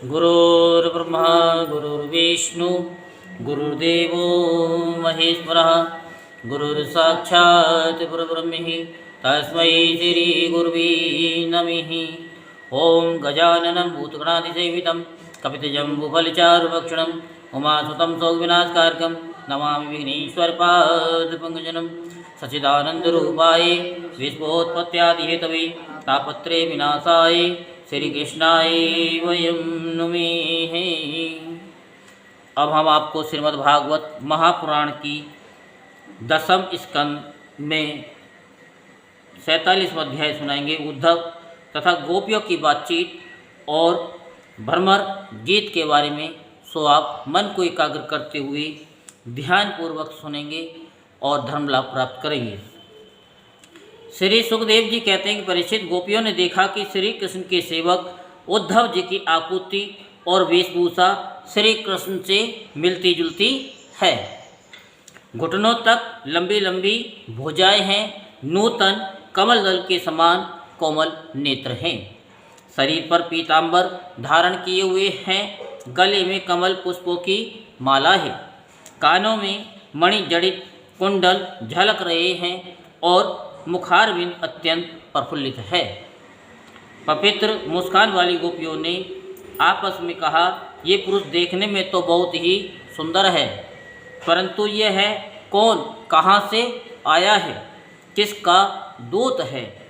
गुरुर्ब्रह्मा गुरुर्विष्णु गुरुर्देवो महेश्वरः गुरुर्साक्षात् परब्रह्म तस्मै श्री गुरुवे नमः। ओं गजाननं भूतगणाधिसेवितं कपितजम्बुफलचारुभक्षणं उमासुतं सौविनाशकारकं नमामि विघ्नेश्वरपादपङ्कजं। सच्चिदानन्दरूपाय विश्वोत्पत्त्यादिहेतवे तापत्रे विनाशाय श्रीकृष्णाय वयं नमः। अब हम आपको श्रीमद्भागवत महापुराण की 10वें स्कंद में 47वां अध्याय सुनाएंगे। उद्धव तथा गोपियों की बातचीत और भ्रमर गीत के बारे में। सो आप मन को एकाग्र करते हुए ध्यानपूर्वक सुनेंगे और धर्म लाभ प्राप्त करेंगे। श्री सुखदेव जी कहते हैं कि परीक्षित, गोपियों ने देखा कि श्री कृष्ण के सेवक उद्धव जी की आकृति और वेशभूषा श्री कृष्ण से मिलती जुलती है। घुटनों तक लंबी लंबी भुजाएं हैं, नूतन कमल दल के समान कोमल नेत्र हैं, शरीर पर पीतांबर धारण किए हुए हैं, गले में कमल पुष्पों की माला है, कानों में मणि जड़ित कुंडल झलक रहे हैं और मुखारविंद अत्यंत प्रफुल्लित है। पवित्र मुस्कान वाली गोपियों ने आपस में कहा, ये पुरुष देखने में तो बहुत ही सुंदर है, परंतु यह है कौन, कहाँ से आया है, किसका दूत है,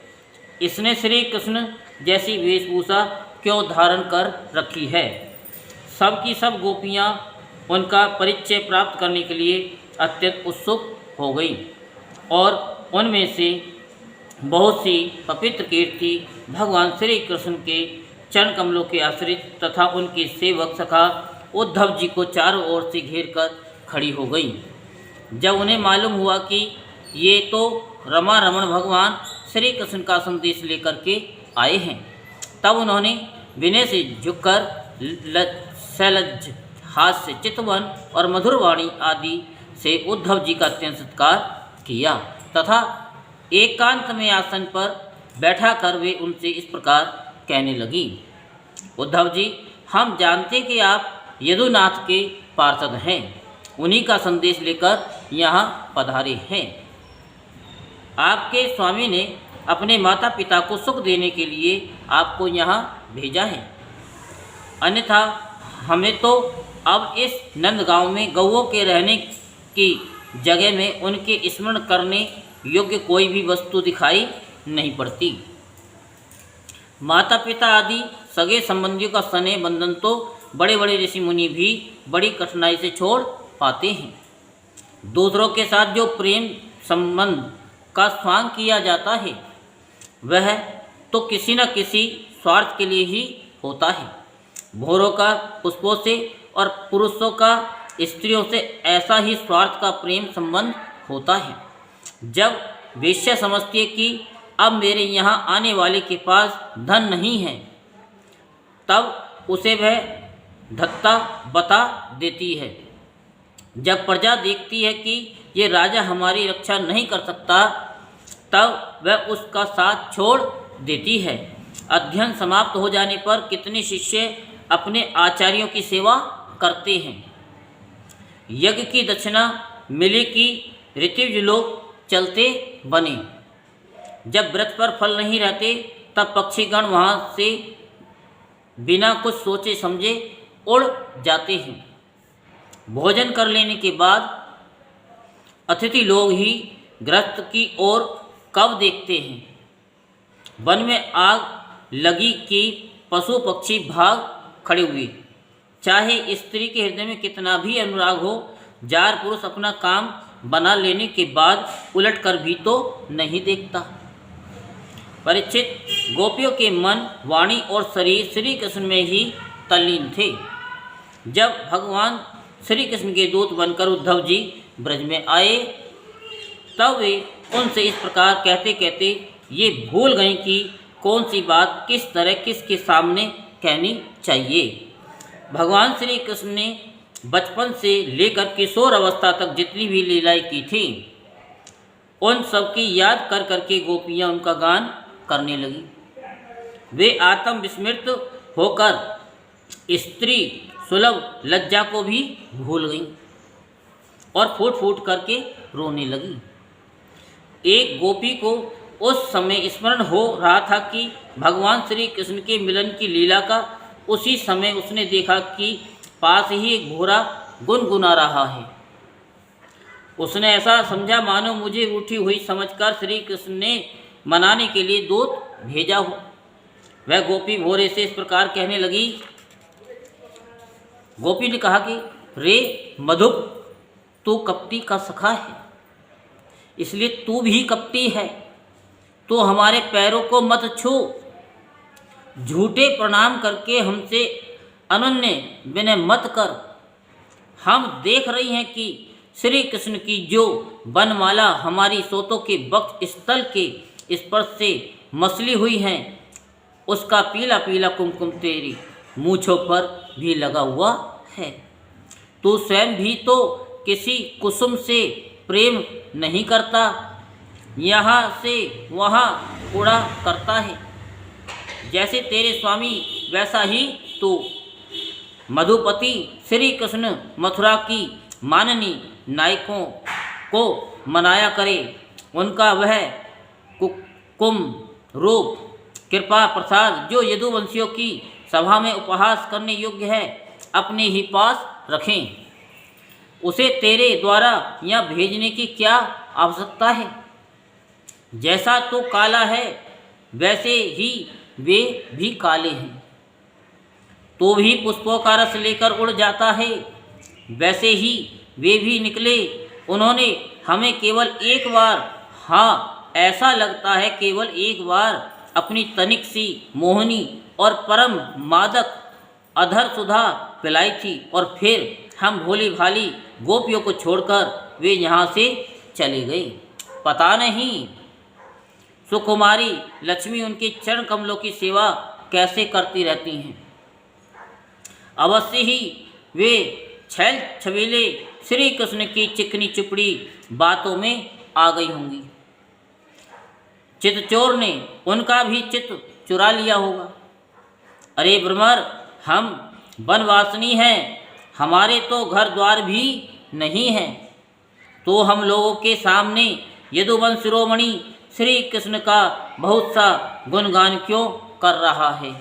इसने श्री कृष्ण जैसी वेशभूषा क्यों धारण कर रखी है। सब की सब गोपियाँ उनका परिचय प्राप्त करने के लिए अत्यंत उत्सुक हो गई और उनमें से बहुत सी पवित्र कीर्ति भगवान श्री कृष्ण के चरण कमलों के आश्रित तथा उनके सेवक सखा उद्धव जी को चारों ओर से घेर कर खड़ी हो गई। जब उन्हें मालूम हुआ कि ये तो रमा रमण भगवान श्री कृष्ण का संदेश लेकर के आए हैं, तब उन्होंने विनय से झुककर शैलज हास्य चितवन और मधुरवाणी आदि से उद्धव जी का अत्यंत सत्कार किया तथा एकांत में आसन पर बैठाकर वे उनसे इस प्रकार कहने लगी, उद्धव जी, हम जानते कि आप यदुनाथ के पार्षद हैं, उन्हीं का संदेश लेकर यहाँ पधारे हैं। आपके स्वामी ने अपने माता पिता को सुख देने के लिए आपको यहाँ भेजा है, अन्यथा हमें तो अब इस नंदगांव में गौओं के रहने की जगह में उनके स्मरण करने योग्य कोई भी वस्तु दिखाई नहीं पड़ती। माता पिता आदि सगे संबंधियों का स्नेह बंधन तो बड़े बड़े ऋषि मुनि भी बड़ी कठिनाई से छोड़ पाते हैं। दूसरों के साथ जो प्रेम संबंध का स्वांग किया जाता है वह तो किसी न किसी स्वार्थ के लिए ही होता है। भौरों का पुष्पों से और पुरुषों का स्त्रियों से ऐसा ही स्वार्थ का प्रेम संबंध होता है। जब वेश्या समझती है कि अब मेरे यहाँ आने वाले के पास धन नहीं है, तब उसे वह धत्ता बता देती है। जब प्रजा देखती है कि ये राजा हमारी रक्षा नहीं कर सकता, तब वह उसका साथ छोड़ देती है। अध्ययन समाप्त हो जाने पर कितने शिष्य अपने आचार्यों की सेवा करते हैं। यज्ञ की दक्षिणा मिली कि ऋत्विज लोग चलते बने। जब वृक्ष पर फल नहीं रहते, तब पक्षीगण वहाँ से बिना कुछ सोचे समझे उड़ जाते हैं। भोजन कर लेने के बाद अतिथि लोग ही गृहस्थ की ओर कब देखते हैं। वन में आग लगी कि पशु पक्षी भाग खड़े हुए। चाहे स्त्री के हृदय में कितना भी अनुराग हो, जार पुरुष अपना काम बना लेने के बाद उलट कर भी तो नहीं देखता। परीक्षित, गोपियों के मन, वाणी और शरीर श्री कृष्ण में ही तल्लीन थे। जब भगवान श्री कृष्ण के दूत बनकर उद्धव जी ब्रज में आए, तब वे उनसे इस प्रकार कहते कहते ये भूल गए कि कौन सी बात किस तरह किसके सामने कहनी चाहिए। भगवान श्री कृष्ण ने बचपन से लेकर किशोर अवस्था तक जितनी भी लीलाएं की थी, उन सब की याद कर करके गोपियाँ उनका गान करने लगी। वे आत्म विस्मृत होकर स्त्री सुलभ लज्जा को भी भूल गई और फूट फूट करके रोने लगी। एक गोपी को उस समय स्मरण हो रहा था कि भगवान श्री कृष्ण के मिलन की लीला का। उसी समय उसने देखा कि पास ही एक घोड़ा गुनगुना रहा है। उसने ऐसा समझा मानो मुझे रूठी हुई समझकर श्री कृष्ण ने मनाने के लिए दूत भेजा हो। वह गोपी भोरे से इस प्रकार कहने लगी। गोपी ने कहा कि रे मधुप, तू कपटी का सखा है, इसलिए तू भी कपटी है। तो हमारे पैरों को मत छू, झूठे प्रणाम करके हमसे अनन्य विनय मत कर। हम देख रही हैं कि श्री कृष्ण की जो बनमाला हमारी सोतों के वक्ष स्थल के स्पर्श से मसली हुई हैं, उसका पीला पीला कुमकुम तेरी मूँछों पर भी लगा हुआ है। तू स्वयं भी तो किसी कुसुम से प्रेम नहीं करता, यहाँ से वहाँ उड़ा करता है। जैसे तेरे स्वामी वैसा ही तू। मधुपति श्री कृष्ण मथुरा की माननी नायकों को मनाया करे। उनका वह कुम रूप कृपा प्रसाद जो यदुवंशियों की सभा में उपहास करने योग्य है, अपने ही पास रखें। उसे तेरे द्वारा यहाँ भेजने की क्या आवश्यकता है? जैसा तो काला है वैसे ही वे भी काले हैं। तो भी पुष्पों का रस लेकर उड़ जाता है, वैसे ही वे भी निकले। उन्होंने हमें केवल एक बार, हाँ ऐसा लगता है केवल एक बार, अपनी तनिक सी मोहनी और परम मादक अधर सुधा पिलाई थी और फिर हम भोली भाली गोपियों को छोड़कर वे यहाँ से चले गए। पता नहीं सुकुमारी लक्ष्मी उनके चरण कमलों की सेवा कैसे करती रहती हैं। अवश्य ही वे छैल छबीले श्री कृष्ण की चिकनी चुपड़ी बातों में आ गई होंगी। चितचोर ने उनका भी चित्त चुरा लिया होगा। अरे भ्रमर, हम वनवासिनी हैं, हमारे तो घर द्वार भी नहीं हैं, तो हम लोगों के सामने यदुवंश शिरोमणि श्री कृष्ण का बहुत सा गुणगान क्यों कर रहा है?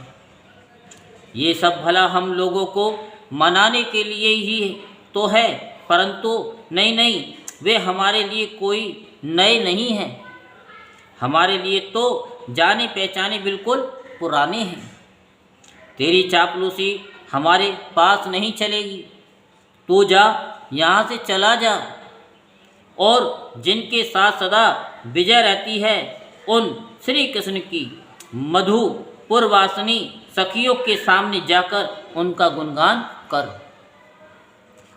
ये सब भला हम लोगों को मनाने के लिए ही तो है, परंतु नहीं, वे हमारे लिए कोई नए नहीं हैं। हमारे लिए तो जाने पहचाने बिल्कुल पुराने हैं। तेरी चापलूसी हमारे पास नहीं चलेगी। तू जा, यहाँ से चला जा, और जिनके साथ सदा विजय रहती है उन श्री कृष्ण की मधुपुरवासिनी सखियों के सामने जाकर उनका गुणगान कर।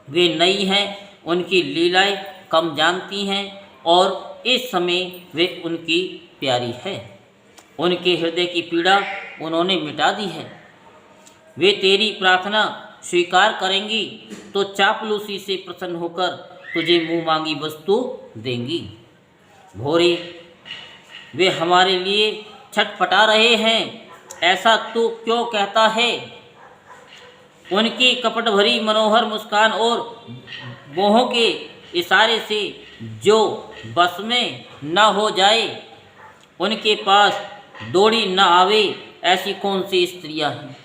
वे नई हैं, उनकी लीलाएं कम जानती हैं और इस समय वे उनकी प्यारी है। उनके हृदय की पीड़ा उन्होंने मिटा दी है। वे तेरी प्रार्थना स्वीकार करेंगी तो चापलूसी से प्रसन्न होकर तुझे मुँह मांगी वस्तु देंगी। भोरे वे हमारे लिए छटपटा रहे हैं, ऐसा तू क्यों कहता है? उनकी कपट भरी मनोहर मुस्कान और बाहों के इशारे से जो बस में न हो जाए, उनके पास दौड़ी न आवे, ऐसी कौन सी स्त्रियां हैं?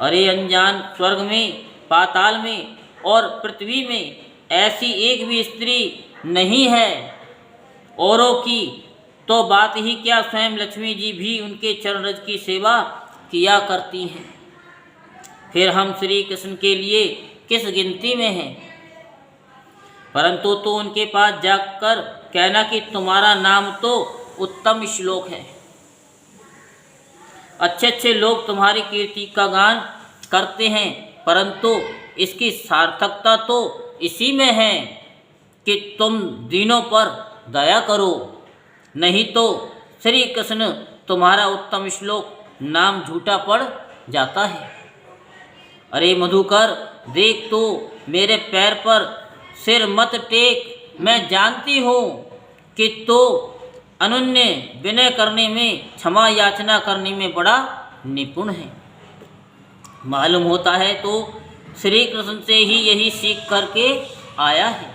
अरे अनजान, स्वर्ग में, पाताल में और पृथ्वी में ऐसी एक भी स्त्री नहीं है। औरों की तो बात ही क्या, स्वयं लक्ष्मी जी भी उनके चरण रज की सेवा किया करती हैं। फिर हम श्री कृष्ण के लिए किस गिनती में हैं? परंतु तो उनके पास जाकर कहना कि तुम्हारा नाम तो उत्तम श्लोक है। अच्छे अच्छे लोग तुम्हारी कीर्ति का गान करते हैं, परंतु इसकी सार्थकता तो इसी में है कि तुम दीनों पर दया करो, नहीं तो श्री कृष्ण तुम्हारा उत्तम श्लोक नाम झूठा पड़ जाता है। अरे मधुकर, देख तो मेरे पैर पर सिर मत टेक। मैं जानती हूँ कि तो अनन्य विनय करने में, क्षमा याचना करने में बड़ा निपुण है। मालूम होता है तो श्री कृष्ण से ही यही सीख करके आया है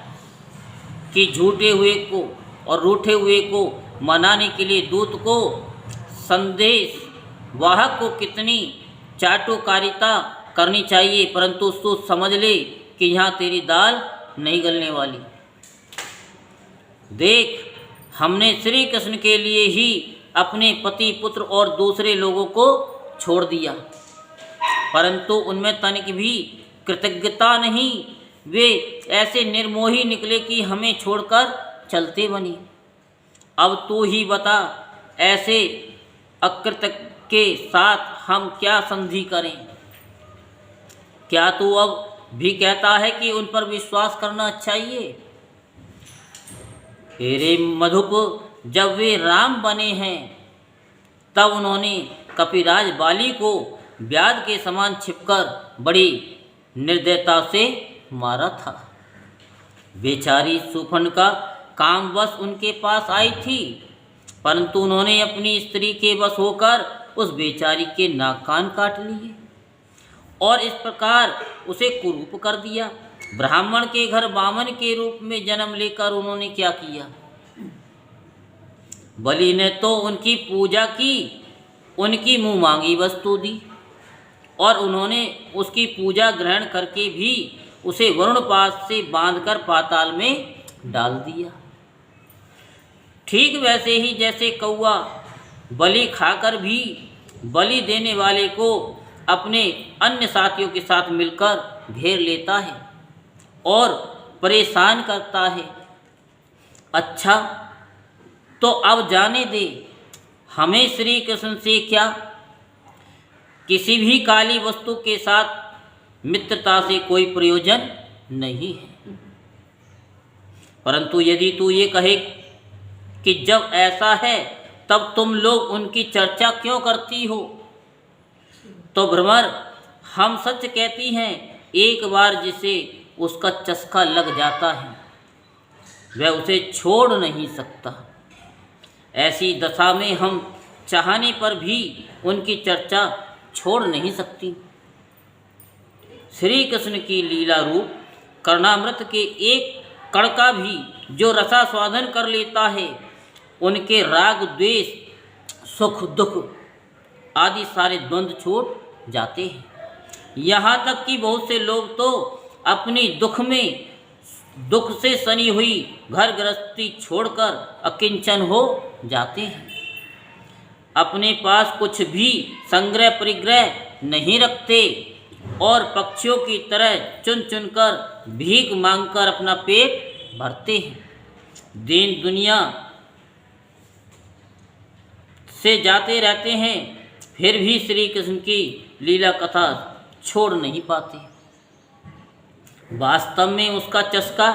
कि झूठे हुए को और रूठे हुए को मनाने के लिए दूत को, संदेश वाहक को कितनी चाटुकारिता करनी चाहिए, परंतु उसको समझ ले कि यहाँ तेरी दाल नहीं गलने वाली। देख, हमने श्री कृष्ण के लिए ही अपने पति पुत्र और दूसरे लोगों को छोड़ दिया, परंतु उनमें तनिक भी कृतज्ञता नहीं। वे ऐसे निर्मोही निकले कि हमें छोड़कर चलते बनी। अब तू ही बता, ऐसे अकृतज्ञ के साथ हम क्या संधि करें? क्या तू अब भी कहता है कि उन पर विश्वास करना चाहिए? हेरे मधुप, जब वे राम बने हैं तब उन्होंने कपिराज बाली को व्याध के समान छिपकर बड़ी निर्दयता से मारा था। बेचारी शूर्पणखा कामवश उनके पास आई थी, परंतु उन्होंने अपनी स्त्री के वश होकर उस बेचारी के नाक कान काट लिए और इस प्रकार उसे कुरूप कर दिया। ब्राह्मण के घर वामन के रूप में जन्म लेकर उन्होंने क्या किया? बलि ने तो उनकी पूजा की, उनकी मुँह मांगी वस्तु दी और उन्होंने उसकी पूजा ग्रहण करके भी उसे वरुण पास से बांधकर पाताल में डाल दिया। ठीक वैसे ही जैसे कौआ बलि खाकर भी बलि देने वाले को अपने अन्य साथियों के साथ मिलकर घेर लेता है और परेशान करता है। अच्छा, तो अब जाने दे, हमें श्री कृष्ण से क्या? किसी भी काली वस्तु के साथ मित्रता से कोई प्रयोजन नहीं है। परंतु यदि तू ये कहे कि जब ऐसा है तब तुम लोग उनकी चर्चा क्यों करती हो, तो भ्रमर, हम सच कहती हैं, एक बार जिसे उसका चस्का लग जाता है वह उसे छोड़ नहीं सकता। ऐसी दशा में हम चाहने पर भी उनकी चर्चा छोड़ नहीं सकती। श्री कृष्ण की लीला रूप कर्णामृत के एक कण का भी जो रसास्वादन कर लेता है, उनके राग द्वेष सुख दुख आदि सारे द्वंद्व छूट जाते हैं। यहाँ तक कि बहुत से लोग तो अपनी दुख से सनी हुई घर गृहस्थी छोड़कर अकिंचन हो जाते हैं। अपने पास कुछ भी संग्रह परिग्रह नहीं रखते और पक्षियों की तरह चुन चुनकर भीख मांगकर अपना पेट भरते हैं। दीन दुनिया से जाते रहते हैं, फिर भी श्री कृष्ण की लीला कथा छोड़ नहीं पाते। वास्तव में उसका चस्का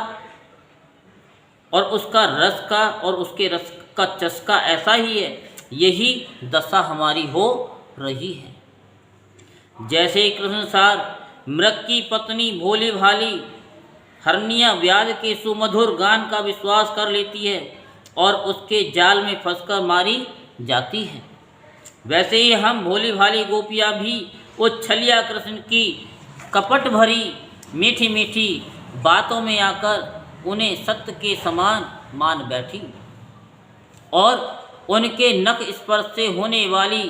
और उसका रस का और उसके रस का चस्का ऐसा ही है। यही दशा हमारी हो रही है। जैसे कृष्ण सार मृग की पत्नी भोली भाली हरनिया व्याध के सुमधुर गान का विश्वास कर लेती है और उसके जाल में फंसकर मारी जाती है, वैसे ही हम भोली भाली गोपियाँ भी उस छलिया कृष्ण की कपट भरी मीठी मीठी बातों में आकर उन्हें सत्य के समान मान बैठी और उनके नख स्पर्श से होने वाली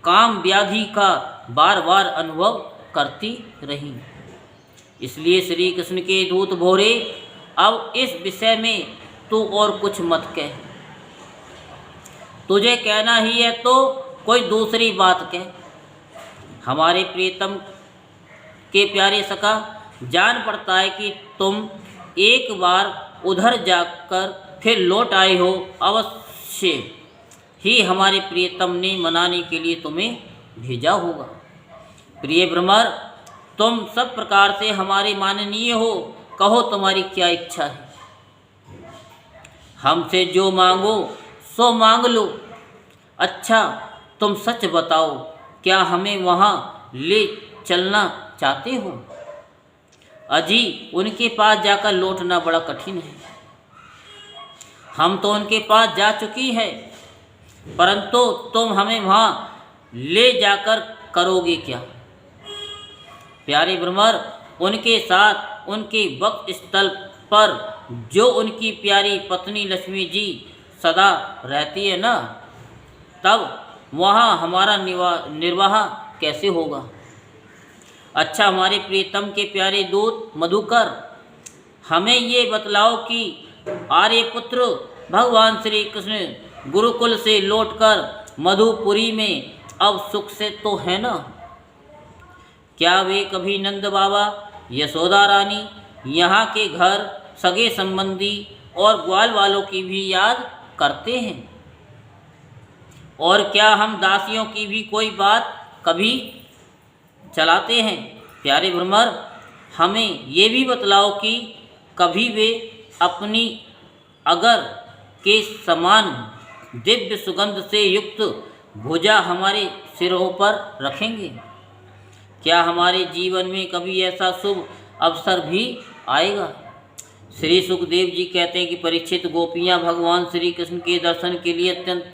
काम व्याधि का बार बार अनुभव करती रही। इसलिए श्री कृष्ण के दूत भोरे, अब इस विषय में तू और कुछ मत कह। तुझे कहना ही है तो कोई दूसरी बात कह। हमारे प्रियतम के प्यारे सखा, जान पड़ता है कि तुम एक बार उधर जाकर फिर लौट आए हो। अवश्य ही हमारे प्रियतम ने मनाने के लिए तुम्हें भेजा होगा। प्रिय भ्रमर, तुम सब प्रकार से हमारे माननीय हो, कहो तुम्हारी क्या इच्छा है। हमसे जो मांगो सो मांग लो। अच्छा, तुम सच बताओ, क्या हमें वहाँ ले चलना चाहते हो? अजी, उनके पास जाकर लौटना बड़ा कठिन है। हम तो उनके पास जा चुकी है, परंतु तुम हमें वहाँ ले जाकर करोगे क्या? प्यारे भ्रमर, उनके साथ उनके वक्त स्थल पर जो उनकी प्यारी पत्नी लक्ष्मी जी सदा रहती है ना, तब वहाँ हमारा निर्वाह कैसे होगा। अच्छा हमारे प्रियतम के प्यारे दूत मधुकर, हमें ये बतलाओ कि आर्यपुत्र भगवान श्री कृष्ण गुरुकुल से लौटकर मधुपुरी में अब सुख से तो है ना? क्या वे कभी नंद बाबा, यशोदा रानी, यहाँ के घर सगे संबंधी और ग्वाल वालों की भी याद करते हैं? और क्या हम दासियों की भी कोई बात कभी चलाते हैं? प्यारे भ्रमर, हमें ये भी बतलाओ कि कभी वे अपनी अगर के समान दिव्य सुगंध से युक्त भुजा हमारे सिरों पर रखेंगे? क्या हमारे जीवन में कभी ऐसा शुभ अवसर भी आएगा? श्री सुखदेव जी कहते हैं कि परीक्षित, गोपियाँ भगवान श्री कृष्ण के दर्शन के लिए अत्यंत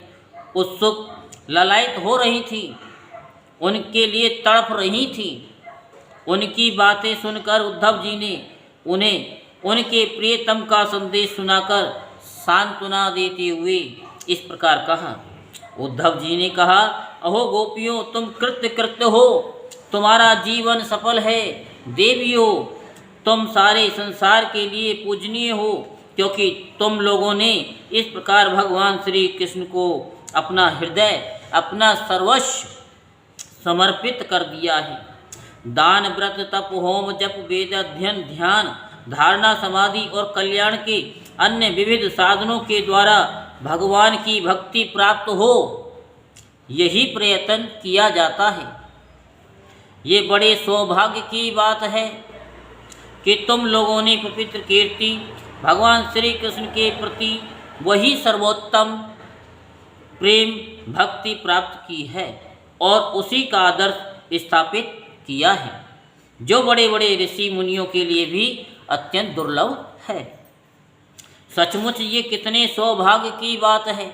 उत्सुक ललायित हो रही थी, उनके लिए तड़प रही थी। उनकी बातें सुनकर उद्धव जी ने उन्हें उनके प्रियतम का संदेश सुनाकर सांत्वना देते हुए इस प्रकार कहा। उद्धव जी ने कहा, अहो गोपियों, तुम कृत्य हो, तुम्हारा जीवन सफल है। देवियों, तुम सारे संसार के लिए पूजनीय हो, क्योंकि तुम लोगों ने इस प्रकार भगवान श्री कृष्ण को अपना हृदय, अपना सर्वस्व समर्पित कर दिया है। दान, व्रत, तप, होम, जप, वेद अध्ययन, ध्यान, धारणा, समाधि और कल्याण के अन्य विविध साधनों के द्वारा भगवान की भक्ति प्राप्त हो, यही प्रयत्न किया जाता है। ये बड़े सौभाग्य की बात है कि तुम लोगों ने पवित्र कीर्ति भगवान श्री कृष्ण के प्रति वही सर्वोत्तम प्रेम भक्ति प्राप्त की है और उसी का आदर्श स्थापित किया है, जो बड़े बड़े ऋषि मुनियों के लिए भी अत्यंत दुर्लभ है। सचमुच ये कितने सौभाग्य की बात है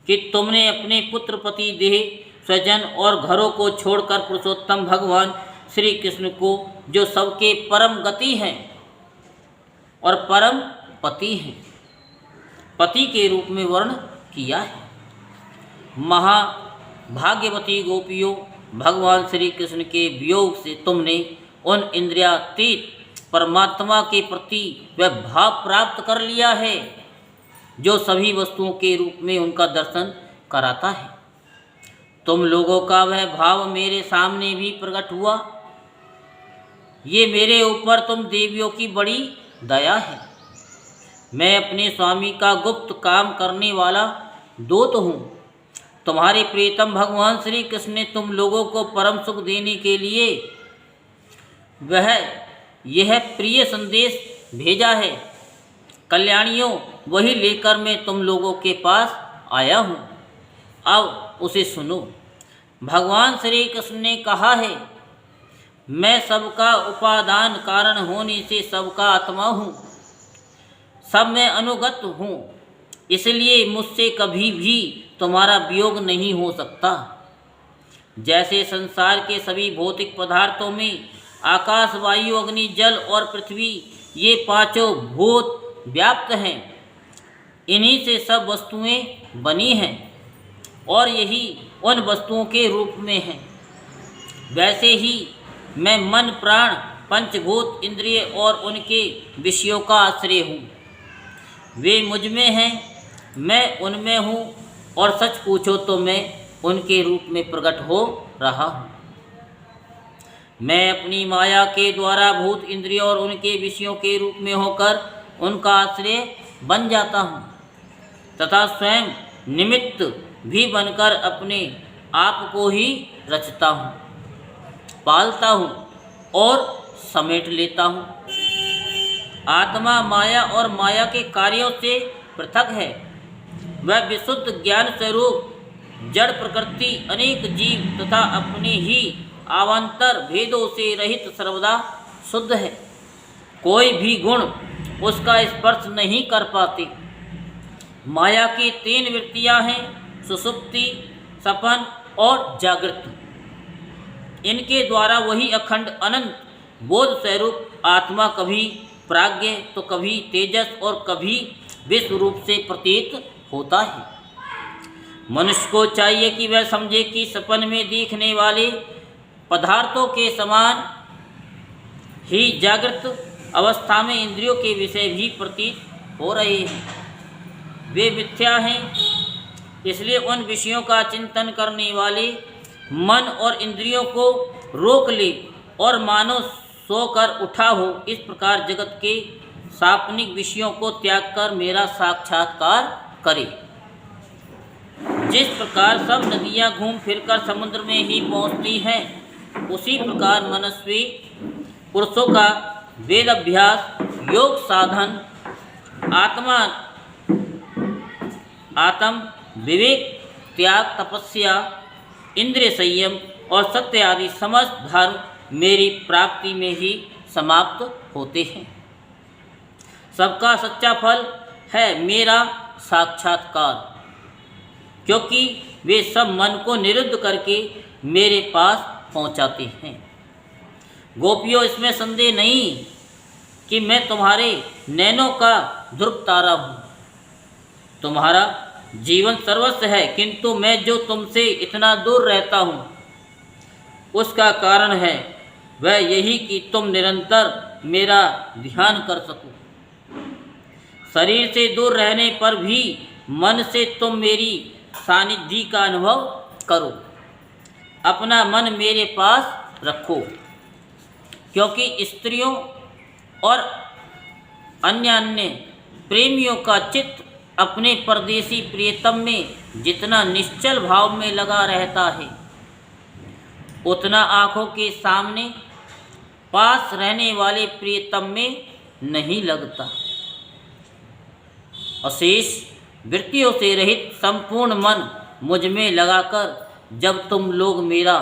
कि तुमने अपने पुत्र, पति, देह, स्वजन और घरों को छोड़कर पुरुषोत्तम भगवान श्री कृष्ण को, जो सबके परम गति हैं और परम पति हैं, पति के रूप में वर्ण किया है। महाभाग्यवती गोपियों, भगवान श्री कृष्ण के वियोग से तुमने उन इंद्रियातीत परमात्मा के प्रति वह भाव प्राप्त कर लिया है जो सभी वस्तुओं के रूप में उनका दर्शन कराता है। तुम लोगों का वह भाव मेरे सामने भी प्रकट हुआ। ये मेरे ऊपर तुम देवियों की बड़ी दया है। मैं अपने स्वामी का गुप्त काम करने वाला दूत हूँ। तुम्हारे प्रियतम भगवान श्री कृष्ण ने तुम लोगों को परम सुख देने के लिए वह यह प्रिय संदेश भेजा है। कल्याणियों, वही लेकर मैं तुम लोगों के पास आया हूँ। अब उसे सुनो। भगवान श्री कृष्ण ने कहा है, मैं सबका उपादान कारण होने से सबका आत्मा हूँ, सब में अनुगत हूँ, इसलिए मुझसे कभी भी तुम्हारा वियोग नहीं हो सकता। जैसे संसार के सभी भौतिक पदार्थों में आकाश, वायु, अग्नि, जल और पृथ्वी, ये पांचों भूत व्याप्त हैं, इन्हीं से सब वस्तुएं बनी हैं और यही उन वस्तुओं के रूप में हैं। वैसे ही मैं मन, प्राण, पंचभूत, इंद्रिय और उनके विषयों का आश्रय हूँ। वे मुझ में हैं, मैं उनमें हूँ, और सच पूछो तो मैं उनके रूप में प्रकट हो रहा हूँ। मैं अपनी माया के द्वारा भूत, इंद्रिय और उनके विषयों के रूप में होकर उनका आश्रय बन जाता हूँ तथा स्वयं निमित्त भी बनकर अपने आप को ही रचता हूँ, पालता हूँ और समेट लेता हूँ। आत्मा माया और माया के कार्यों से पृथक है। वह विशुद्ध ज्ञान स्वरूप जड़ प्रकृति, अनेक जीव तथा अपने ही आवांतर भेदों से रहित सर्वदा शुद्ध है। कोई भी गुण उसका स्पर्श नहीं कर पाते। माया की 3 वृत्तियां हैं, सुषुप्ति, सपन और जागृत। इनके द्वारा वही अखंड अनंत बोध स्वरूप आत्मा कभी प्राज्ञ तो कभी तेजस और कभी विश्व रूप से प्रतीत होता है। मनुष्य को चाहिए कि वह समझे कि सपन में दिखने वाले पदार्थों के समान ही जागृत अवस्था में इंद्रियों के विषय भी प्रतीत हो रहे हैं, वे मिथ्या हैं। इसलिए उन विषयों का चिंतन करने वाले मन और इंद्रियों को रोक ले और मानो सोकर उठा हो। इस प्रकार जगत के सापनिक विषयों को त्याग कर मेरा साक्षात्कार करे। जिस प्रकार सब नदियाँ घूम फिरकर समुद्र में ही पहुँचती हैं, उसी प्रकार मनस्वी पुरुषों का वेद अभ्यास, योग साधन, आत्म विवेक, त्याग, तपस्या, इंद्रिय संयम और सत्य आदि समस्त धर्म मेरी प्राप्ति में ही समाप्त होते हैं। सबका सच्चा फल है मेरा साक्षात्कार, क्योंकि वे सब मन को निरुद्ध करके मेरे पास पहुंचाते हैं। गोपियों, इसमें संदेह नहीं कि मैं तुम्हारे नैनों का ध्रुव तारा हूँ, तुम्हारा जीवन सर्वस्व है, किंतु मैं जो तुमसे इतना दूर रहता हूँ उसका कारण है वह यही कि तुम निरंतर मेरा ध्यान कर सको। शरीर से दूर रहने पर भी मन से तुम मेरी सानिध्य का अनुभव करो, अपना मन मेरे पास रखो, क्योंकि स्त्रियों और अन्य प्रेमियों का चित्त अपने परदेसी प्रियतम में जितना निश्चल भाव में लगा रहता है, उतना आँखों के सामने पास रहने वाले प्रियतम में नहीं लगता। अशेष वृत्तियों से रहित संपूर्ण मन मुझ में लगाकर जब तुम लोग मेरा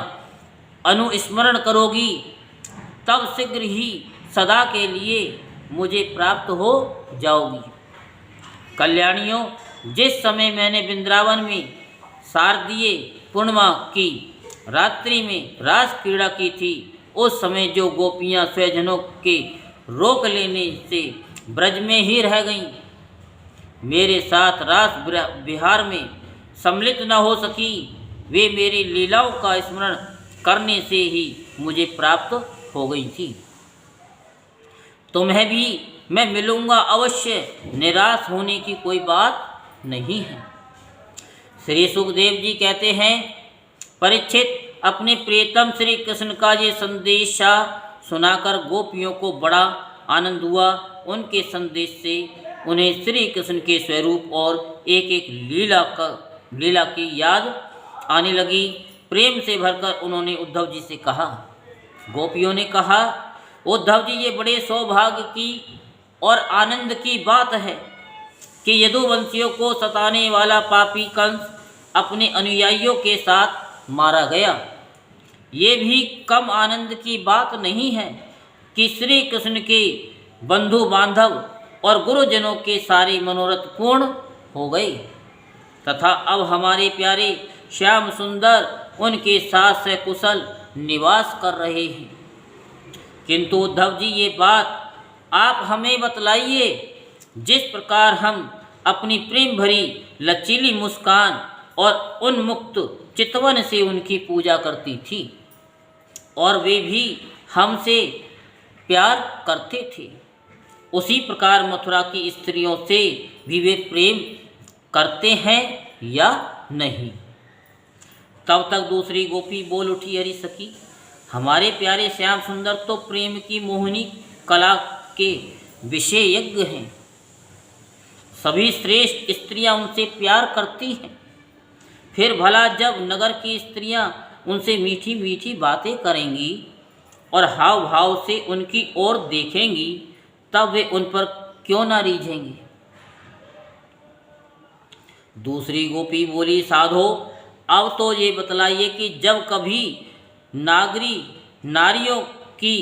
अनुस्मरण करोगी, तब शीघ्र ही सदा के लिए मुझे प्राप्त हो जाओगी। कल्याणियों, जिस समय मैंने वृंदावन में शारदीय पूर्णिमा की रात्रि में रास क्रीड़ा की थी, उस समय जो गोपियाँ स्वजनों के रोक लेने से ब्रज में ही रह गईं, मेरे साथ रास विहार में सम्मिलित न हो सकी, वे मेरी लीलाओं का स्मरण करने से ही मुझे प्राप्त हो गई थी। तुम्हें भी मैं मिलूँगा अवश्य, निराश होने की कोई बात नहीं है। श्री सुखदेव जी कहते हैं, परीक्षित, अपने प्रियतम श्री कृष्ण का ये संदेशा सुनाकर गोपियों को बड़ा आनंद हुआ। उनके संदेश से उन्हें श्री कृष्ण के स्वरूप और एक एक लीला की याद आने लगी। प्रेम से भरकर उन्होंने उद्धव जी से कहा, गोपियों ने कहा, उद्धव जी, ये बड़े सौभाग्य की और आनंद की बात है कि यदुवंशियों को सताने वाला पापी कंस अपने अनुयायियों के साथ मारा गया। ये भी कम आनंद की बात नहीं है कि श्री कृष्ण के बंधु बांधव और गुरुजनों के सारे मनोरथ पूर्ण हो गए तथा अब हमारे प्यारे श्याम सुंदर उनके साथ सकुशल निवास कर रहे हैं। किंतु उद्धव जी, ये बात आप हमें बतलाइए, जिस प्रकार हम अपनी प्रेम भरी लचीली मुस्कान और उन्मुक्त चितवन से उनकी पूजा करती थी और वे भी हमसे प्यार करते थे, उसी प्रकार मथुरा की स्त्रियों से भी वे प्रेम करते हैं या नहीं। तब तक दूसरी गोपी बोल उठी, हरि सखी, हमारे प्यारे श्याम सुंदर तो प्रेम की मोहिनी कला के विशेषज्ञ हैं। सभी श्रेष्ठ स्त्रियां उनसे प्यार करती हैं। फिर भला जब नगर की स्त्रियां उनसे मीठी मीठी बातें करेंगी और हाव भाव से उनकी ओर देखेंगी, तब वे उन पर क्यों ना रीझेंगे। दूसरी गोपी बोली, साधो, अब तो ये बतलाइए कि जब कभी नारियों की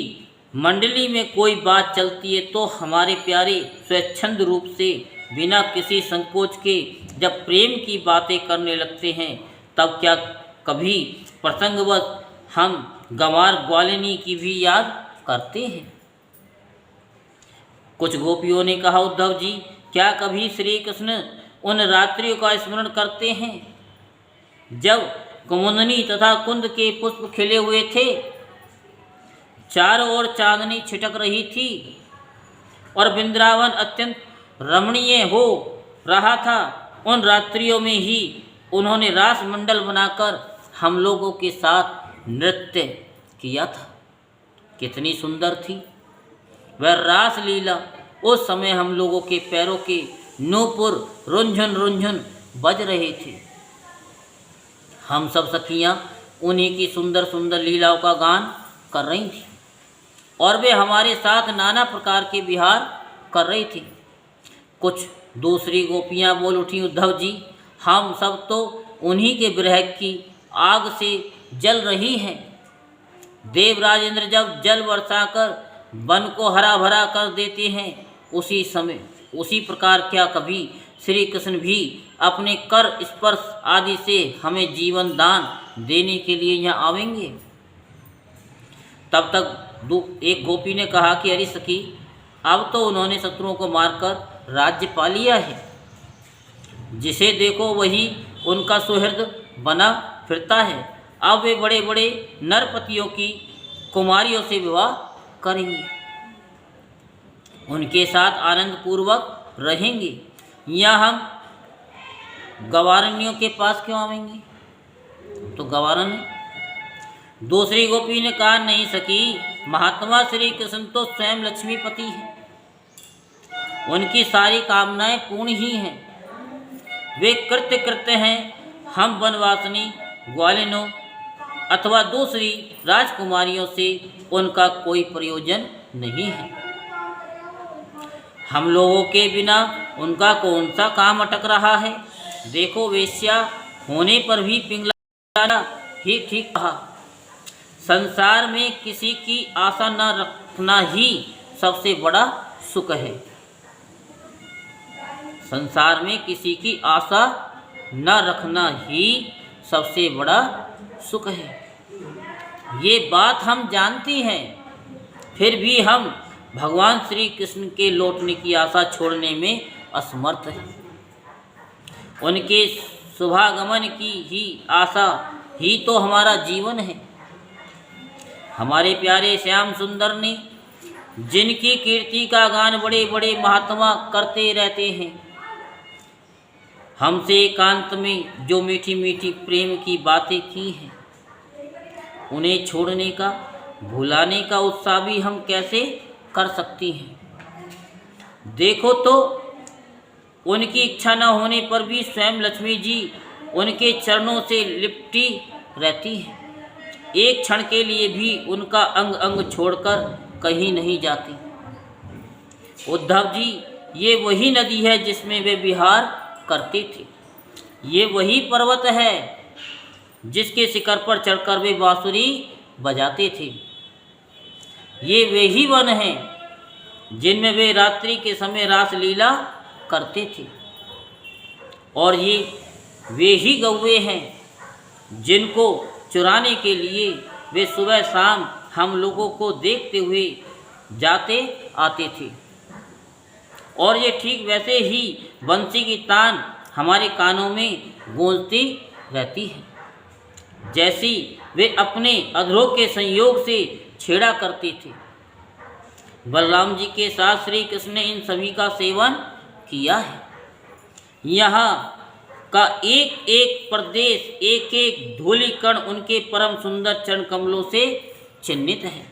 मंडली में कोई बात चलती है तो हमारे प्यारे स्वच्छंद रूप से बिना किसी संकोच के जब प्रेम की बातें करने लगते हैं, तब क्या कभी प्रसंगवश हम गंवार ग्वालिनी की भी याद करते हैं। कुछ गोपियों ने कहा, उद्धव जी, क्या कभी श्री कृष्ण उन रात्रियों का स्मरण करते हैं जब कुमुदनी तथा कुंद के पुष्प खिले हुए थे, चारों ओर चांदनी छिटक रही थी और वृंदावन अत्यंत रमणीय हो रहा था। उन रात्रियों में ही उन्होंने रास मंडल बनाकर हम लोगों के साथ नृत्य किया था। कितनी सुंदर थी वह रास लीला। उस समय हम लोगों के पैरों के नूपुर रुंझुन रुंझुन बज रहे थे। हम सब सखियां उन्हीं की सुंदर सुंदर लीलाओं का गान कर रही थी और वे हमारे साथ नाना प्रकार के विहार कर रही थी। कुछ दूसरी गोपियां बोल उठी, उद्धव जी, हम सब तो उन्हीं के विरह की आग से जल रही हैं। देवराज इंद्र जब जल बरसाकर वन को हरा भरा कर देते हैं, उसी प्रकार क्या कभी श्री कृष्ण भी अपने कर स्पर्श आदि से हमें जीवन दान देने के लिए यहाँ आवेंगे? तब तक एक गोपी ने कहा कि अरे सखी, अब तो उन्होंने शत्रुओं को मारकर राज्य पा लिया है। जिसे देखो वही उनका सुहृद बना फिरता है। अब वे बड़े बड़े नरपतियों की कुमारियों से विवाह करेंगे, उनके साथ आनंद पूर्वक रहेंगे। या हम गवारनियों के पास क्यों आवेंगे? तो गवारन। दूसरी गोपी ने कहा, नहीं सखी, महात्मा श्री कृष्ण तो स्वयं लक्ष्मीपति हैं, उनकी सारी कामनाएं पूर्ण ही हैं। वे कृत्य करते हैं। हम वनवासिनी ग्वालिनों अथवा दूसरी राजकुमारियों से उनका कोई प्रयोजन नहीं है। हम लोगों के बिना उनका कौन सा काम अटक रहा है? देखो, वेश्या होने पर भी पिंगलाना ही ठीक कहा। संसार में किसी की आशा न रखना ही सबसे बड़ा सुख है। संसार में किसी की आशा न रखना ही सबसे बड़ा सुख है। ये बात हम जानती हैं, फिर भी हम भगवान श्री कृष्ण के लौटने की आशा छोड़ने में असमर्थ हैं। उनके शुभागमन की ही आशा ही तो हमारा जीवन है। हमारे प्यारे श्याम सुंदर ने, जिनकी कीर्ति का गान बड़े बड़े महात्मा करते रहते हैं, हमसे एकांत में जो मीठी मीठी प्रेम की बातें की हैं, उन्हें छोड़ने का, भुलाने का उत्साह भी हम कैसे कर सकती हैं? देखो तो, उनकी इच्छा न होने पर भी स्वयं लक्ष्मी जी उनके चरणों से लिपटी रहती हैं। एक क्षण के लिए भी उनका अंग अंग छोड़कर कहीं नहीं जाती। उद्धव जी, ये वही नदी है जिसमें वे विहार करते थे। ये वही पर्वत है जिसके शिखर पर चढ़कर वे बांसुरी बजाते थे। ये वे ही वन हैं जिनमें वे रात्रि के समय रास लीला करते थे। और ये वे ही गौवे हैं जिनको चुराने के लिए वे सुबह शाम हम लोगों को देखते हुए जाते आते थे। और ये ठीक वैसे ही बंसी की तान हमारे कानों में गूंजती रहती है, जैसी वे अपने अधरों के संयोग से छेड़ा करते थे। बलराम जी के साथ श्री कृष्ण ने इन सभी का सेवन किया है। यहाँ का एक एक प्रदेश, एक एक धूलि कण उनके परम सुंदर चरण कमलों से चिन्हित है।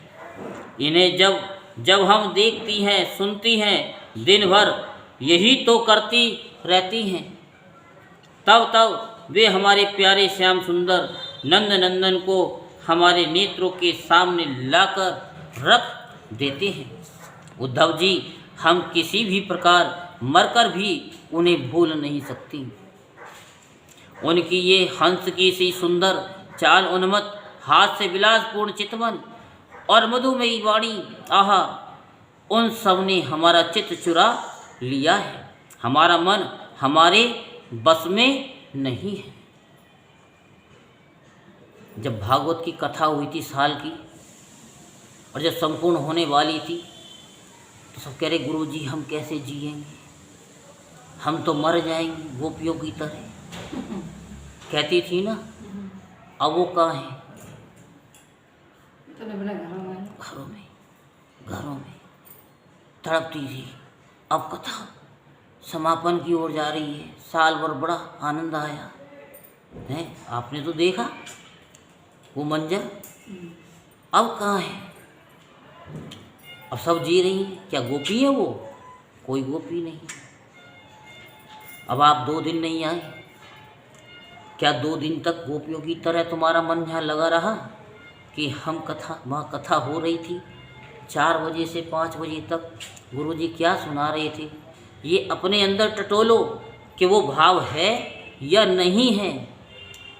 इन्हें जब जब हम देखती हैं, सुनती हैं, दिन भर यही तो करती रहती हैं, तब तब वे हमारे प्यारे श्याम सुंदर नंद नंदन को हमारे नेत्रों के सामने लाकर रख देते हैं। उद्धव जी, हम किसी भी प्रकार मरकर भी उन्हें भूल नहीं सकती। उनकी ये हंस की सी सुंदर चाल, उन्मत्त हाथ से विलासपूर्ण चितवन और मधुमयी वाणी, आहा, उन सब ने हमारा चित्त चुरा लिया है। हमारा मन हमारे बस में नहीं है। जब भागवत की कथा हुई थी साल की और जब संपूर्ण होने वाली थी तो सब कह रहे गुरु जी हम कैसे जिएंगे, हम तो मर जाएंगे गोपियों की तरह। कहती थी ना, अब वो कहाँ है? घरों में तड़पती थी। अब कथा समापन की ओर जा रही है, साल भर बड़ा आनंद आया है, आपने तो देखा वो मंजर। अब कहाँ है? अब सब जी रही हैं। क्या गोपी है वो? कोई गोपी नहीं। अब आप 2 दिन नहीं आए, क्या 2 दिन तक गोपियों की तरह तुम्हारा मन यहाँ लगा रहा कि हम कथा, वहाँ कथा हो रही थी 4 बजे से 5 बजे तक गुरुजी क्या सुना रहे थे? ये अपने अंदर टटोलो कि वो भाव है या नहीं है,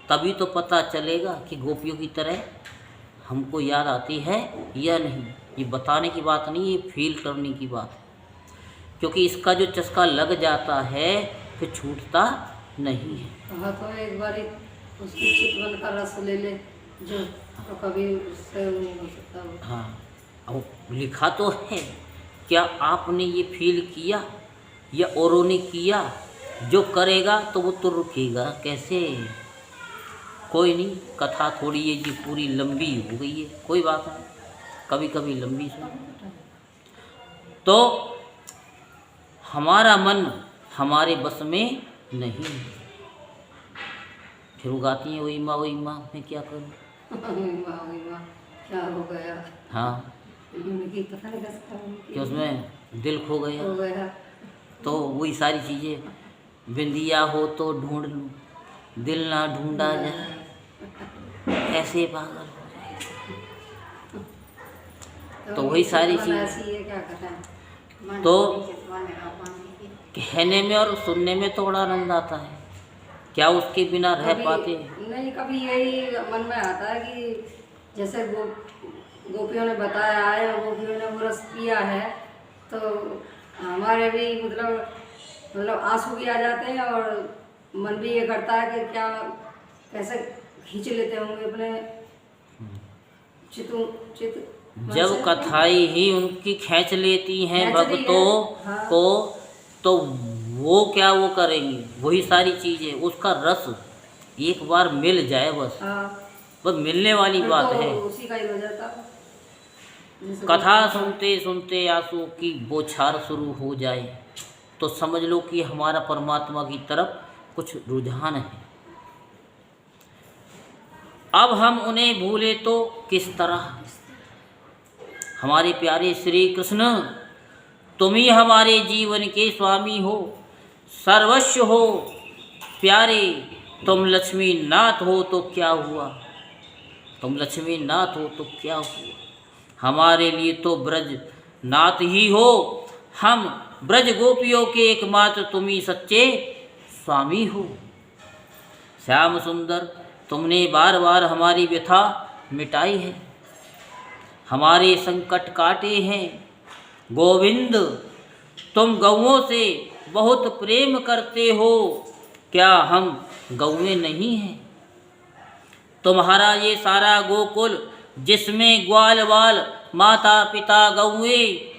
तभी तो पता चलेगा कि गोपियों की तरह हमको याद आती है या नहीं। ये बताने की बात नहीं, ये फील करने की बात है, क्योंकि इसका जो चस्का लग जाता है फिर छूटता नहीं है। हाँ, तो एक बार उसकी चितवन का रस ले ले जो, तो कभी उससे नहीं हो सकता। हाँ, अब लिखा तो है, क्या आपने ये फील किया या औरों ने किया? जो करेगा तो वो तो रुकेगा कैसे? कोई नहीं, कथा थोड़ी ये जी पूरी लंबी हो गई है, कोई बात नहीं, कभी कभी लंबी सुनो। तो हमारा मन हमारे बस में नहीं है। फिर उगाती हैं वही माँ मैं क्या करूँ? क्या हो गया? हाँ, पता नहीं कि उसमें दिल खो गया। तो वही सारी चीज़ें, बिंदिया हो तो ढूंढ लूँ, दिल ना ढूंढा जाए ऐसे पागल हो जाए। तो वही सारी चीज़, तो कहने में और सुनने में थोड़ा आनंद आता है, क्या उसके बिना रह पाते? नहीं, कभी यही मन में आता है कि जैसे गोपियों ने बताया है, गोपियों ने वो रस पिया है, तो हमारे भी मतलब आंसू भी आ जाते हैं और मन भी ये करता है कि क्या कैसे खींच लेते होंगे अपने चित जब कथाई ही उनकी खींच लेती हैं भक्तों को, तो वो क्या वो करेंगे? वही सारी चीज़ें, उसका रस एक बार मिल जाए बस, बस मिलने वाली बात है। उसी का ही हो जाता। कथा सुनते सुनते आंसू की बौछार शुरू हो जाए तो समझ लो कि हमारा परमात्मा की तरफ कुछ रुझान है। अब हम उन्हें भूले तो किस तरह? हमारे प्यारे श्री कृष्ण, तुम ही हमारे जीवन के स्वामी हो, सर्वस्व हो प्यारे। तुम लक्ष्मी नाथ हो तो क्या हुआ? तुम लक्ष्मी नाथ हो तो क्या हुआ? हमारे लिए तो ब्रज नाथ ही हो, हम ब्रज गोपियों के एकमात्र तुम ही सच्चे स्वामी हो। श्याम सुंदर, तुमने बार बार हमारी व्यथा मिटाई है, हमारे संकट काटे हैं। गोविंद, तुम गौओं से बहुत प्रेम करते हो, क्या हम गौएं नहीं हैं? तुम्हारा ये सारा गोकुल जिसमें ग्वाल बाल माता पिता गौएं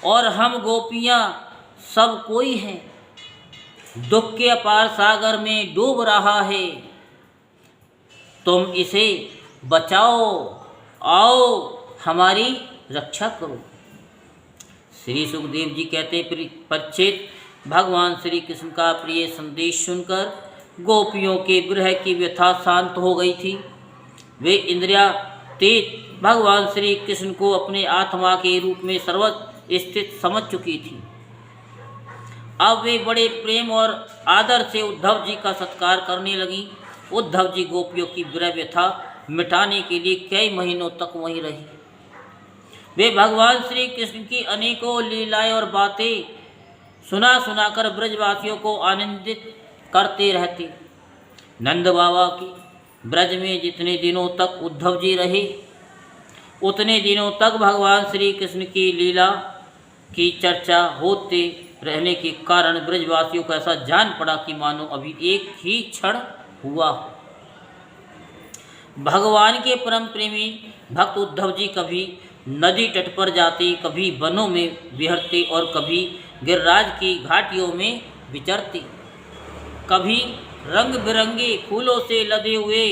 और हम गोपियाँ सब कोई हैं, दुख के अपार सागर में डूब रहा है। तुम इसे बचाओ, आओ हमारी रक्षा करो। श्री सुखदेव जी कहते परीक्षित, भगवान श्री कृष्ण का प्रिय संदेश सुनकर गोपियों के विरह की व्यथा शांत हो गई थी। वे इंद्रियातीत भगवान श्री कृष्ण को अपने आत्मा के रूप में सर्वत्र स्थित समझ चुकी थी। अब वे बड़े प्रेम और आदर से उद्धव जी का सत्कार करने लगी। उद्धव जी गोपियों की विरह व्यथा मिटाने के लिए कई महीनों तक वहीं रही। वे भगवान श्री कृष्ण की अनेकों लीलाएं और बातें सुनाकर ब्रजवासियों को आनंदित करते रहते। नंद बाबा की ब्रज में जितने दिनों तक उद्धव जी रहे, उतने दिनों तक भगवान श्री कृष्ण की लीला की चर्चा होते रहने के कारण ब्रजवासियों को ऐसा जान पड़ा कि मानो अभी एक ही क्षण हुआ। भगवान के परम प्रेमी भक्त उद्धव जी कभी नदी तट पर जाते, कभी वनों में विहरते और कभी गिरिराज की घाटियों में विचरते, कभी रंग बिरंगे फूलों से लदे हुए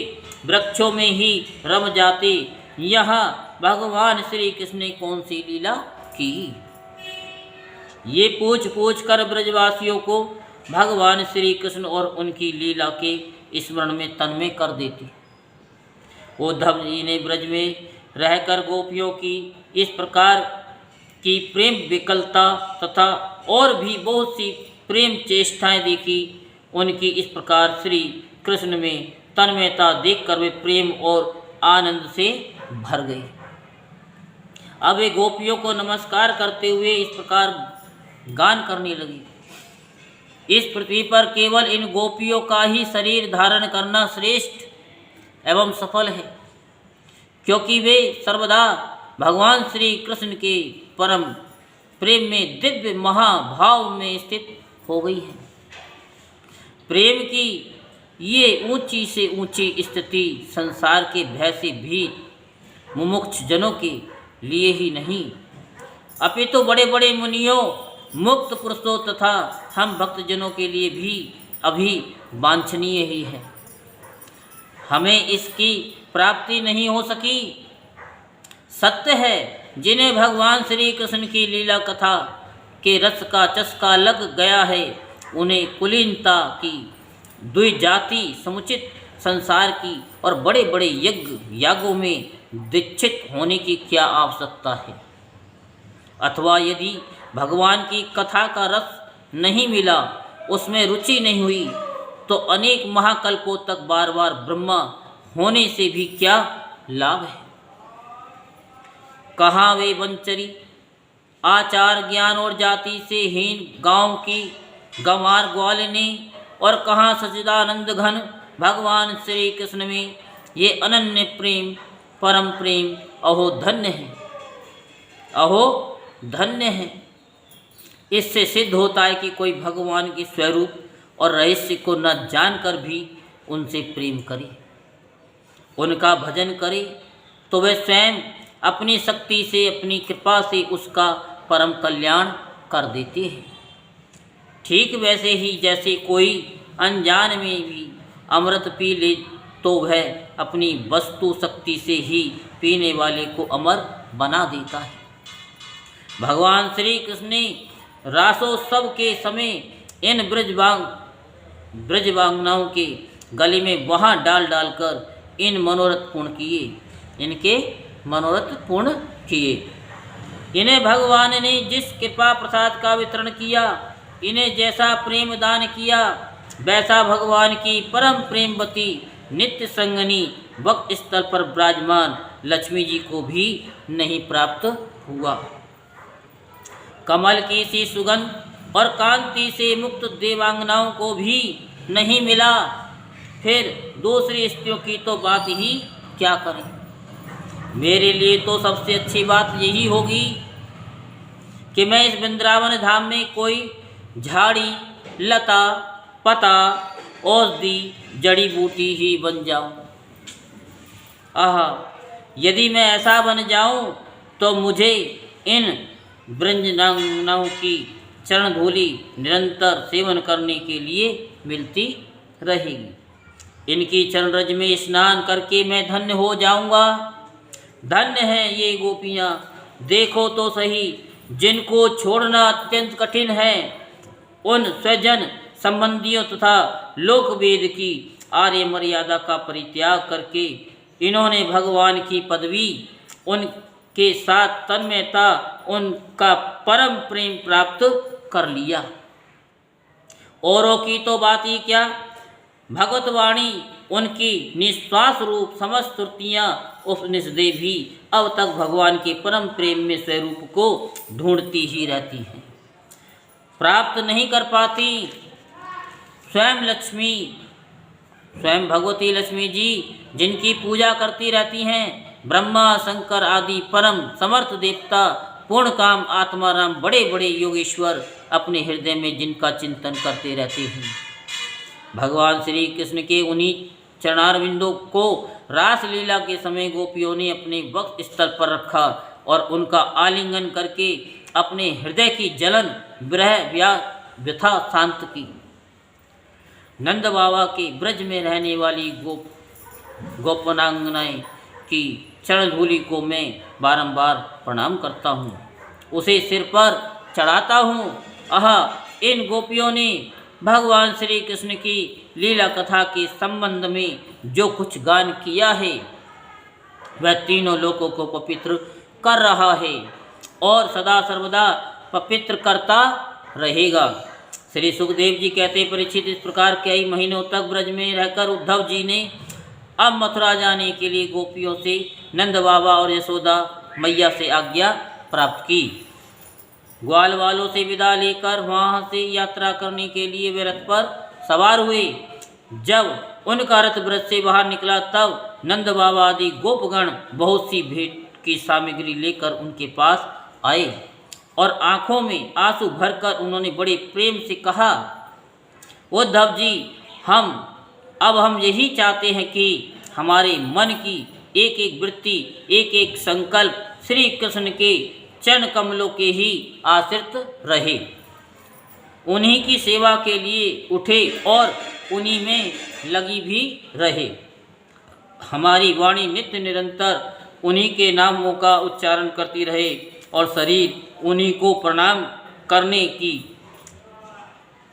वृक्षों में ही रम जाते। यहाँ भगवान श्री कृष्ण ने कौन सी लीला की? ये पूछ पूछ कर ब्रजवासियों को भगवान श्री कृष्ण और उनकी लीला के स्मरण में तन्मय कर देते। उद्धव जी ने ब्रज में रहकर गोपियों की इस प्रकार की प्रेम विकलता तथा और भी बहुत सी प्रेम चेष्टाएं देखी। उनकी इस प्रकार श्री कृष्ण में तन्मयता देखकर वे प्रेम और आनंद से भर गए। अब वे गोपियों को नमस्कार करते हुए इस प्रकार गान करने लगी। इस पृथ्वी पर केवल इन गोपियों का ही शरीर धारण करना श्रेष्ठ एवं सफल है, क्योंकि वे सर्वदा भगवान श्री कृष्ण के परम प्रेम में दिव्य महाभाव में स्थित हो गई है। प्रेम की ये ऊंची से ऊंची स्थिति संसार के भय से भीत मुमुक्ष जनों के लिए ही नहीं, अपितु बड़े बड़े मुनियों, मुक्त पुरुषों तथा हम भक्तजनों के लिए भी अभी वांछनीय ही है। हमें इसकी प्राप्ति नहीं हो सकी। सत्य है, जिन्हें भगवान श्री कृष्ण की लीला कथा के रस का चस्का लग गया है, उन्हें कुलीनता की द्विजाति समुचित संसार की और बड़े बड़े यज्ञ यागों में दीक्षित होने की क्या आवश्यकता है। अथवा यदि भगवान की कथा का रस नहीं मिला, उसमें रुचि नहीं हुई, तो अनेक महाकल्पों तक बार बार ब्रह्मा होने से भी क्या लाभ है। कहाँ वे वंचरी आचार ज्ञान और जाति से हीन गांव की गंवार ग्वालिनी, और कहाँ सच्चिदानंद घन भगवान श्री कृष्ण में ये अनन्य प्रेम परम प्रेम। अहो धन्य है, अहो धन्य है। इससे सिद्ध होता है कि कोई भगवान के स्वरूप और रहस्य को न जानकर भी उनसे प्रेम करे, उनका भजन करे, तो वे स्वयं अपनी शक्ति से अपनी कृपा से उसका परम कल्याण कर देते हैं। ठीक वैसे ही जैसे कोई अनजान में भी अमृत पी ले, तो वह अपनी वस्तु शक्ति से ही पीने वाले को अमर बना देता है। भगवान श्री कृष्ण ने रासोत्सव के समय इन ब्रजवांगनाओं के गले में वहाँ डाल डालकर इन मनोरथ पूर्ण किए, इनके मनोरथ पूर्ण किए। इन्हें भगवान ने जिस कृपा प्रसाद का वितरण किया, इन्हें जैसा प्रेम दान किया, वैसा भगवान की परम प्रेमवती नित्य संगनी वक्त स्थल पर विराजमान लक्ष्मी जी को भी नहीं प्राप्त हुआ। कमल की सी सुगंध और कांति से मुक्त देवांगनाओं को भी नहीं मिला, फिर दूसरी स्त्रियों की तो बात ही क्या करें। मेरे लिए तो सबसे अच्छी बात यही होगी कि मैं इस वृंदावन धाम में कोई झाड़ी लता पता औषधि जड़ी बूटी ही बन जाऊं। आह, यदि मैं ऐसा बन जाऊं तो मुझे इन ब्रजवांगनाओं की चरण धूलि निरंतर सेवन करने के लिए मिलती रहेगी। इनकी चरण रज में स्नान करके मैं धन्य हो जाऊंगा। धन्य हैं ये गोपियाँ, देखो तो सही, जिनको छोड़ना अत्यंत कठिन है। उन स्वजन संबंधियों तथा लोकवेद की आर्य मर्यादा का परित्याग करके इन्होंने भगवान की पदवी, उनके साथ तन्मयता, उनका परम प्रेम प्राप्त कर लिया। औरों की तो बात ही क्या, भगवत वाणी उनकी निश्वास रूप समस्त श्रुतियाँ उपनिषदें भी अब तक भगवान के परम प्रेम में स्वरूप को ढूंढती ही रहती हैं, प्राप्त नहीं कर पाती। स्वयं लक्ष्मी, स्वयं भगवती लक्ष्मी जी जिनकी पूजा करती रहती हैं, ब्रह्मा शंकर आदि परम समर्थ देवता पूर्ण काम आत्माराम बड़े बड़े योगेश्वर अपने हृदय में जिनका चिंतन करते रहते हैं, भगवान श्री कृष्ण के उन्हीं चरणारविंदों को रासलीला के समय गोपियों ने अपने वक्ष स्थल पर रखा और उनका आलिंगन करके अपने हृदय की जलन विरह व्यथा शांत की। नंद बाबा के ब्रज में रहने वाली गोपनांगनाएं की चरण धूलि को मैं बारंबार प्रणाम करता हूँ, उसे सिर पर चढ़ाता हूँ। इन गोपियों ने भगवान श्री कृष्ण की लीला कथा के संबंध में जो कुछ गान किया है वह तीनों लोकों को पवित्र कर रहा है और सदा सर्वदा पवित्र करता रहेगा। श्री सुखदेव जी कहते, परीक्षित, इस प्रकार कई महीनों तक ब्रज में रहकर उद्धव जी ने अब मथुरा जाने के लिए गोपियों से नंद बाबा और यशोदा मैया से आज्ञा प्राप्त की। ग्वाल वालों से विदा लेकर वहाँ से यात्रा करने के लिए वे रथ पर सवार हुए। जब उनका रथ ब्रज से बाहर निकला तब नंद बाबा आदि गोपगण बहुत सी भेंट की सामग्री लेकर उनके पास आए और आंखों में आंसू भरकर उन्होंने बड़े प्रेम से कहा, उद्धव जी, हम यही चाहते हैं कि हमारे मन की एक एक वृत्ति, एक एक संकल्प श्री कृष्ण के चरण कमलों के ही आश्रित रहे, उन्हीं की सेवा के लिए उठे और उन्हीं में लगी भी रहे। हमारी वाणी नित्य निरंतर उन्हीं के नामों का उच्चारण करती रहे और शरीर उन्हीं को प्रणाम करने की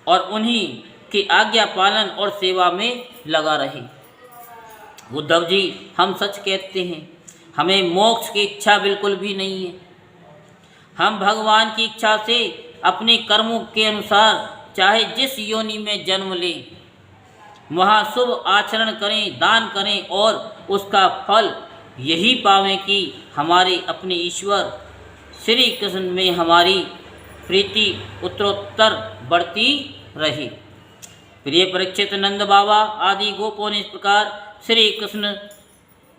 और उन्हीं की आज्ञा पालन और सेवा में लगा रहे। उद्धव जी, हम सच कहते हैं, हमें मोक्ष की इच्छा बिल्कुल भी नहीं है। हम भगवान की इच्छा से अपने कर्मों के अनुसार चाहे जिस योनि में जन्म लें वहाँ शुभ आचरण करें, दान करें और उसका फल यही पावें कि हमारे अपने ईश्वर श्री कृष्ण में हमारी प्रीति उत्तरोत्तर बढ़ती रहे। प्रिय परीक्षित, नंद बाबा आदि गोपों ने इस प्रकार श्री कृष्ण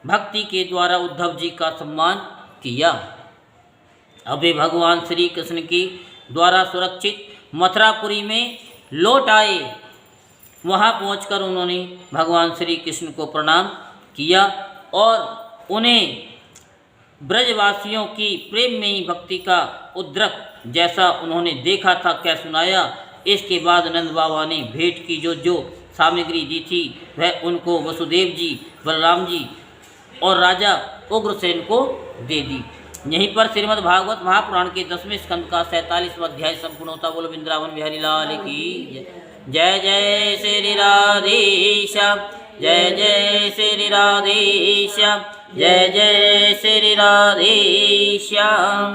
भक्ति के द्वारा उद्धव जी का सम्मान किया। अब वे भगवान श्री कृष्ण के द्वारा सुरक्षित मथुरापुरी में लौट आए। वहाँ पहुंचकर उन्होंने भगवान श्री कृष्ण को प्रणाम किया और उन्हें ब्रजवासियों की प्रेम में ही भक्ति का उद्रक जैसा उन्होंने देखा था क्या सुनाया। इसके बाद नंद बाबा ने भेंट की जो सामग्री दी थी वह उनको वसुदेव जी, बलराम जी और राजा उग्रसेन को दे दी। यहीं पर श्रीमद् भागवत महापुराण के 10वें स्कंद का 47वां अध्याय संपूर्ण होता। बोलो वृंदावन बिहारी लाल की जय। जय श्री राधेश्याम, जय जय श्री राधेश्याम, जय जय श्री राधेश्याम।